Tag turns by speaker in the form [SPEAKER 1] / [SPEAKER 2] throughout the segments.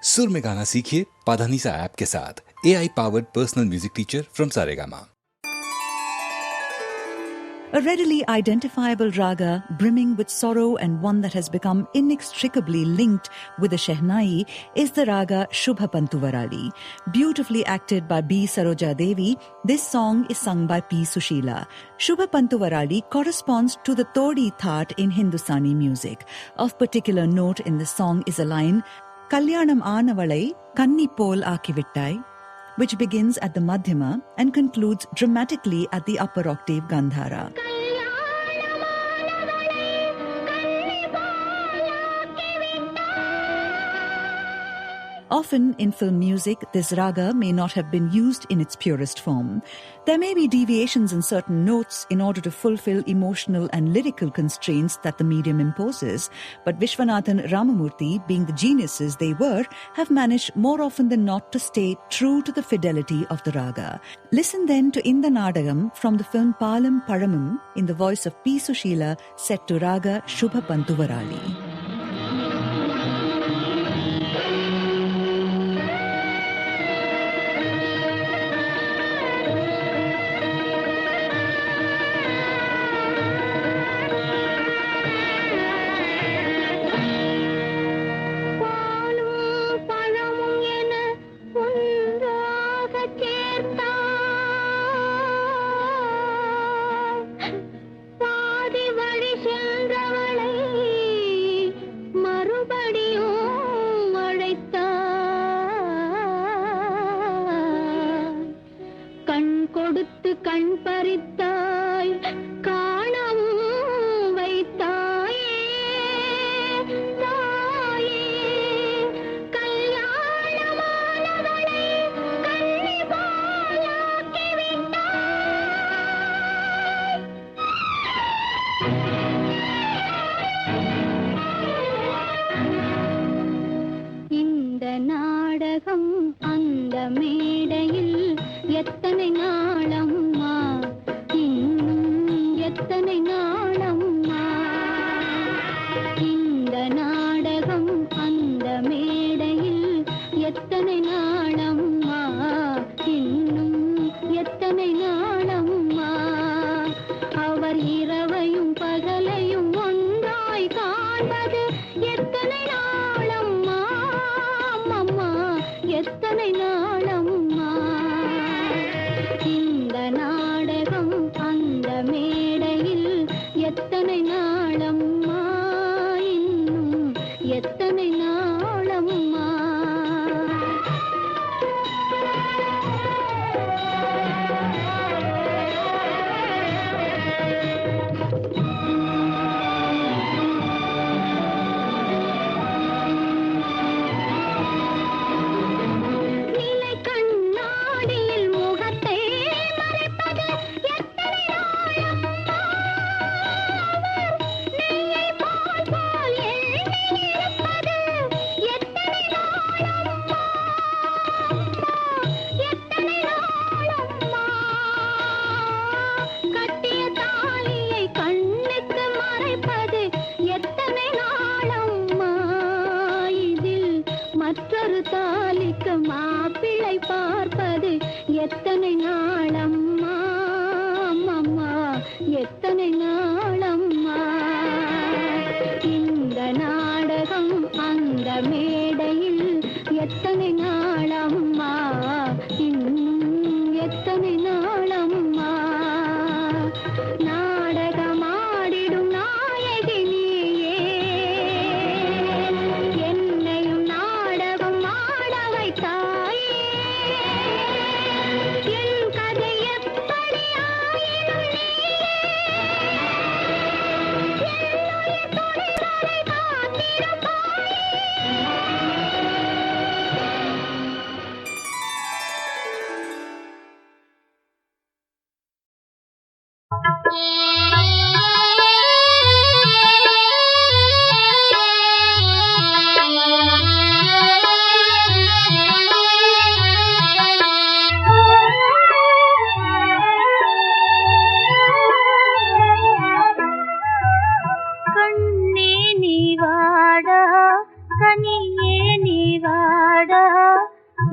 [SPEAKER 1] सुर में गाना सीखिए पाधानीसा ऐप के साथ। AI powered personal music teacher from Saregama.
[SPEAKER 2] A readily identifiable raga brimming with sorrow and one that has become inextricably linked with the Shehnai is the raga Shubha Pantuvarali. Beautifully acted by B. Saroja Devi, this song is sung by P. Sushila. Shubha Pantuvarali corresponds to the Todi Thaat in Hindustani music. Of particular note in the song is a line, Kalyanam Aanavalai Kanni Pol Akivittai, which begins at the Madhyama and concludes dramatically at the upper octave Gandhara. Often in film music, this raga may not have been used in its purest form. There may be deviations in certain notes in order to fulfill emotional and lyrical constraints that the medium imposes, but Vishwanathan Ramamurthy, being the geniuses they were, have managed more often than not to stay true to the fidelity of the raga. Listen then to Inda Nadagam from the film Palam Paramum in the voice of P. Sushila, set to raga Shubha Pantuvarali.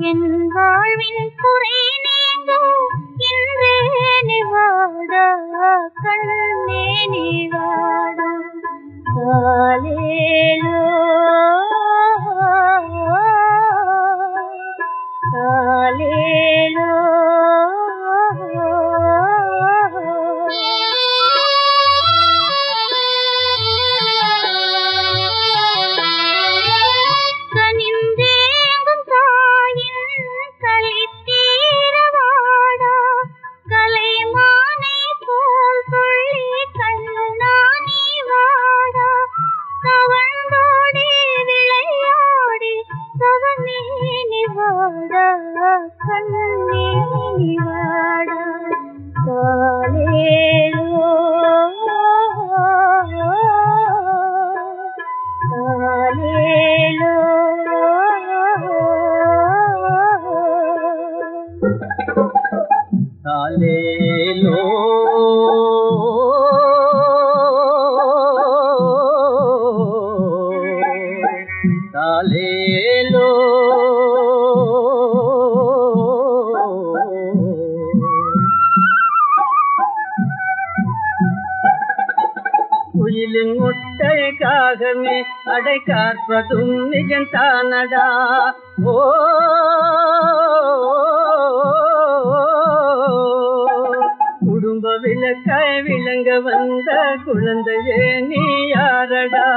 [SPEAKER 3] என் வாழ்வின் குறை நீங்க இன்றே நிவாட கண்ணே நிவாட காலேலோ காலேலோ கனிந்தேங்கும் தாயின் களித்தீரவாடா கலைமானை போல் சொல்லி கண்ணானி வாடா தவழ்ந்தோடி விளையாடி தவநேனி வாடா கண்ணேனி வாடா காலேலோ காலேலோ
[SPEAKER 4] காலேலோ காலேலோ குயிலின் முட்டைக்காகவே அடை காற்பதும் நிஜந்தானடா ஓ குடும்ப விளக்காய் விளங்க வந்த குழந்தையே நீ யாரடா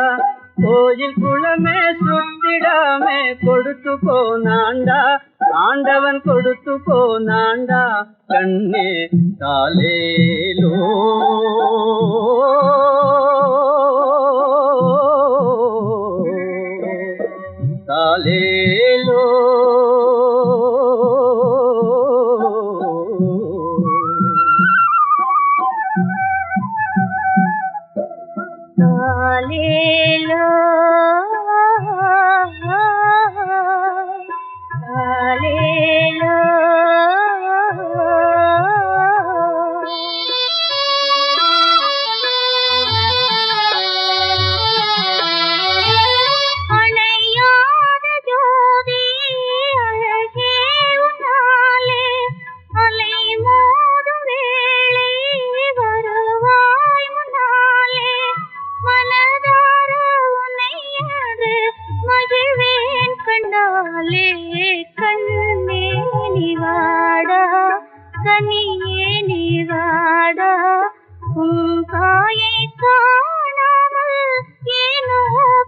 [SPEAKER 4] கோயில் குளமே சுத்திடாமே கொடுத்து போனாண்டா ஆண்டவன் கொடுத்து போனாண்டா கண்ணே காலேலோ காலேலோ
[SPEAKER 3] காலேலோ காலேலோ அணையாத ஜோதி அழகே உன்னாலே அலை மோதும் வேளை வருவாய் முன்னாலே மனதார உன்னையது மகிழ்வேன் கண்டாலே கண்ணே நிவாடா கனியே நிவாடா உன் தாயை காணாமல் ஏனோ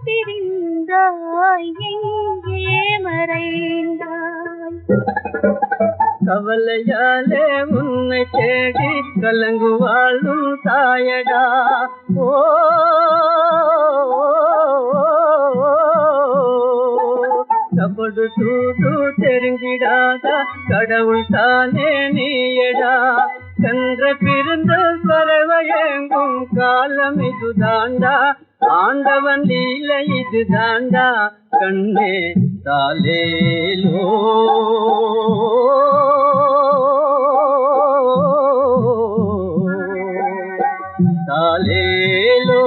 [SPEAKER 3] பிரிந்தாய் எங்கே மறைந்தாய்
[SPEAKER 4] கவலையாலே உன்னை தேடி கலங்கு வாழும் தாயடா ஓ கபடு தூது தெரிஞ்சிடாத கடவுள் தானே நீயடா கன்ற பிறந்த பறவையெங்கும் காலம் இது தாண்டா ஆண்டவன் லீலை இது தாண்டா கண்ணே காலேலோ காலேலோ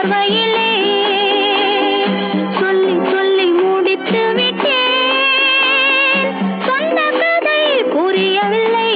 [SPEAKER 3] பார்வையிலே சொல்லி சொல்லி முடித்து விட்டேன். சொன்ன கதை புரியவில்லை.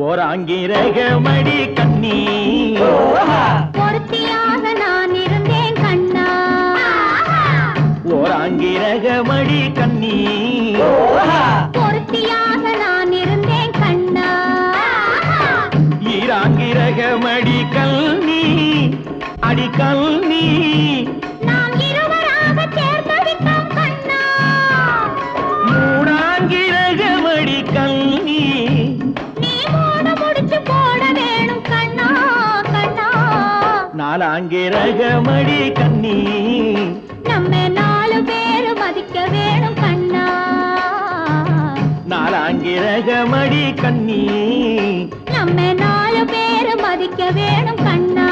[SPEAKER 4] ஓராங்கிரகமடி கண்ணி
[SPEAKER 3] பொருத்தியாக நான் இருந்தேன் கண்ணா.
[SPEAKER 4] ஓராங்கிரகமடி கண்ணி
[SPEAKER 3] பொருத்தியாக நான் இருந்தேன் கண்ணா.
[SPEAKER 4] ஈராங்கிரகமடி கல்னி அடி கல்னி
[SPEAKER 3] நாம் இருவராக சேர்ந்து விட்டோம் கண்ணா.
[SPEAKER 4] மூணாங்கிரகமடி கல்னி
[SPEAKER 3] நீ மூடு முடிச்சு போட வேணும் கண்ணா கண்ணா.
[SPEAKER 4] நாலாங்கிரகமடி கண்ணி
[SPEAKER 3] நம்ம 4 பேரு மதிக்க வேணும் கண்ணா.
[SPEAKER 4] நாலாங்கிரகமடி கண்ணி
[SPEAKER 3] நம்ம 4 பேரு மதிக்க வேணும் கண்ணா.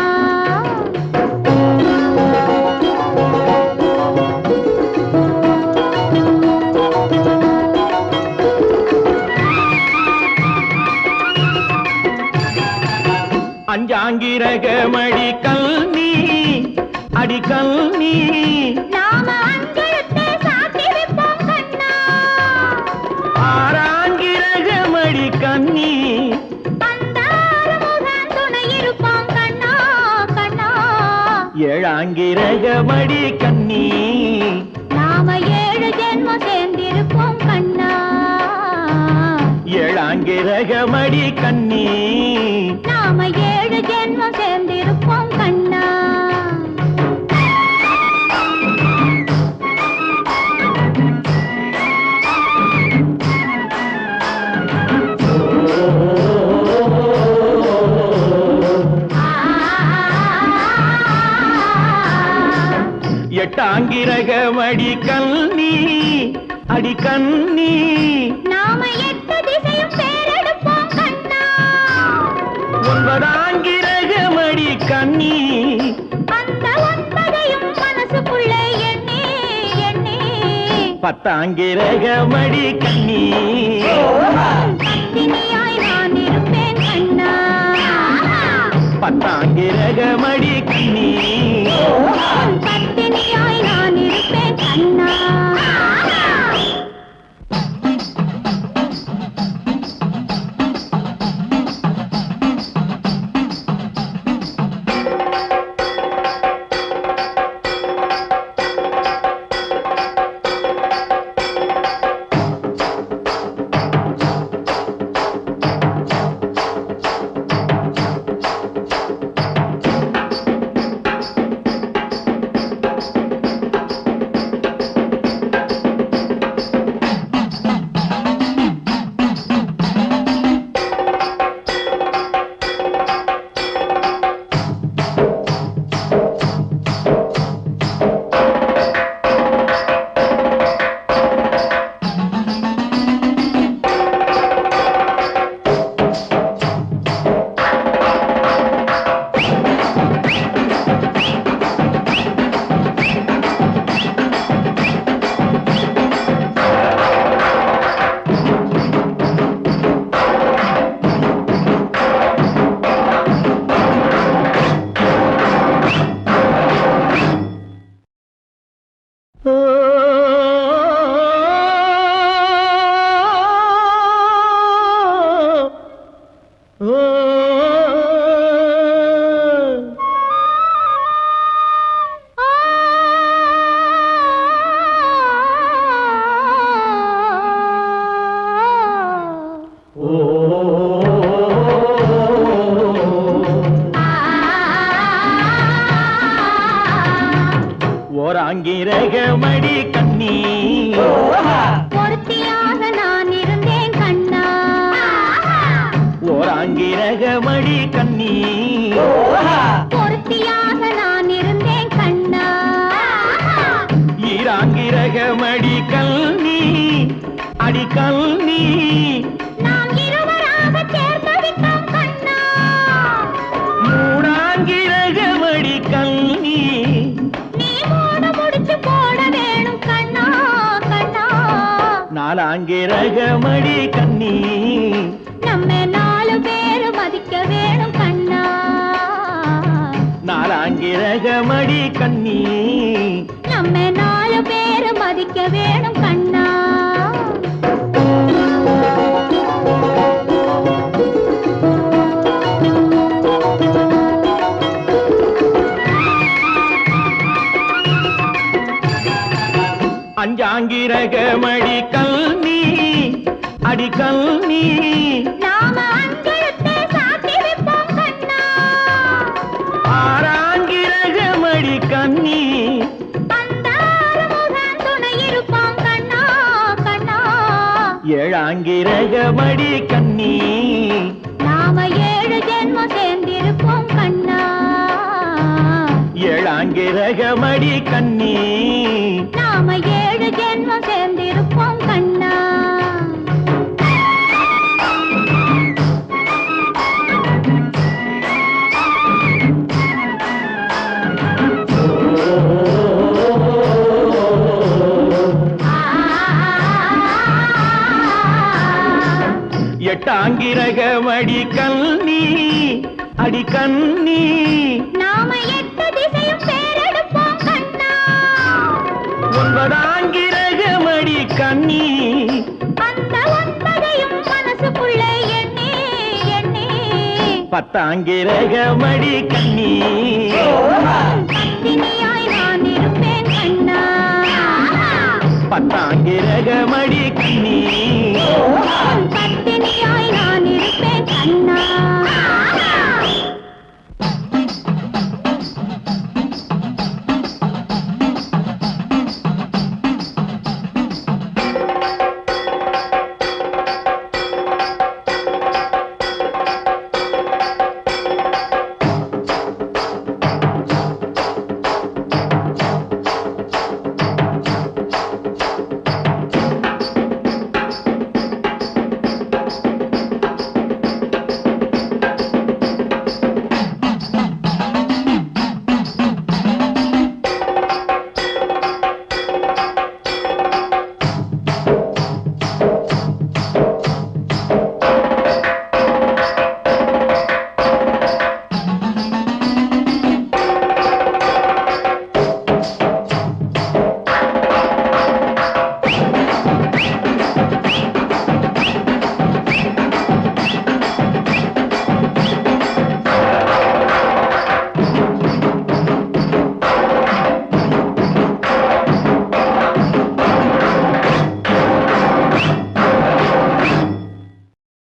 [SPEAKER 4] அஞ்சாங்கிரகமடி கல்னி அடி கல்னி
[SPEAKER 3] நாம அஞ்செழுத்தை சாத்தி வைப்போம் கண்ணா.
[SPEAKER 4] ஆறாங்கிரகமடி கண்ணி
[SPEAKER 3] அந்த முகம் துணை இருப்போம் கண்ணா கண்ணா.
[SPEAKER 4] ஏழாங்கிரகமடி கண்ணி
[SPEAKER 3] நாம 7 ஜென்மம் சேர்ந்திருப்போம் கண்ணா.
[SPEAKER 4] ஏழாங்கிரகமடி கண்ணி
[SPEAKER 3] நாம 7 ஜென்மம் சேர்ந்திருப்போம் கண்ணா.
[SPEAKER 4] எட்டாங்கிரகமடி கண்ணி அடி கண்ணி
[SPEAKER 3] நாம எட்டு திசையும் பேரெடுப்போம் கண்ணா
[SPEAKER 4] ஒன்பதாங்கிரகமடி கண்ணி
[SPEAKER 3] அந்த ஒன்பதையும் மனசுக்குள்ளே எண்ணி எண்ணி
[SPEAKER 4] பத்தாங்கிரகமடி கண்ணி
[SPEAKER 3] பத்தினியாய் நான் இருப்பேன் கண்ணா
[SPEAKER 4] பத்தாங்கிரகமடி கண்ணி
[SPEAKER 3] பத்தினியாய் நான் இருப்பேன் கண்ணா
[SPEAKER 4] ஓராங்கிரகமடி கண்ணி
[SPEAKER 3] பொருத்தியாக நான் இருந்தேன் கண்ணா
[SPEAKER 4] ஓராங்கிரகமடி கண்ணி
[SPEAKER 3] பொருத்தியாக நான் இருந்தேன் கண்ணா
[SPEAKER 4] ஈராங்கிரகமடி கண்ணி அடி கண்ணி
[SPEAKER 3] நாம் இருவராக சேர்ந்து விட்டோம் கண்ணா
[SPEAKER 4] மூணாங்கிரகமடி கண்ணி
[SPEAKER 3] நீ மூடு முடிச்சு போட வேணும் கண்ணா கண்ணா
[SPEAKER 4] நாலாங்கிரகமடி கண்ணி
[SPEAKER 3] நம்ம நாலு பேரு மதிக்க வேணும் கண்ணா
[SPEAKER 4] நாலாங்கிரகமடி கண்ணி
[SPEAKER 3] நம்ம நாலு பேரு மதிக்க வேணும் கண்ணா
[SPEAKER 4] அஞ்சாங்கிரகமடி கண்ணி அடி கண்ணி
[SPEAKER 3] நாம அஞ்செழுத்தை சாத்தி வைப்போம் கண்ணா
[SPEAKER 4] ஆறாங்கிரகமடி கண்ணி
[SPEAKER 3] அந்த ஆறுமுகன் துணை இருப்பான் கண்ணா கண்ணா
[SPEAKER 4] ஏழாங்கிரகமடி கண்ணி
[SPEAKER 3] நாம ஏழு ஜென்மம் சேர்ந்திருப்போம் கண்ணா
[SPEAKER 4] ஏழாங்கிரகமடி கண்ணி
[SPEAKER 3] நாம ஏழு ஜென்மம் சேர்ந்திருப்போம் கண்ணா
[SPEAKER 4] எட்டாங்கிரகமடி கண்ணி அடி கண்ணி
[SPEAKER 3] நாம எட்டு திசையும் பேரெடுப்போம் கண்ணா
[SPEAKER 4] ஒன்பதாங்கிரகமடி கண்ணி
[SPEAKER 3] அந்த ஒன்பதையும் மனசுக்குள்ளே எண்ணி எண்ணி
[SPEAKER 4] பத்தாங்கிரகமடி கண்ணி
[SPEAKER 3] பத்தினியாய் நான் இருப்பேன் கண்ணா
[SPEAKER 4] பத்தாங்கிரகமடி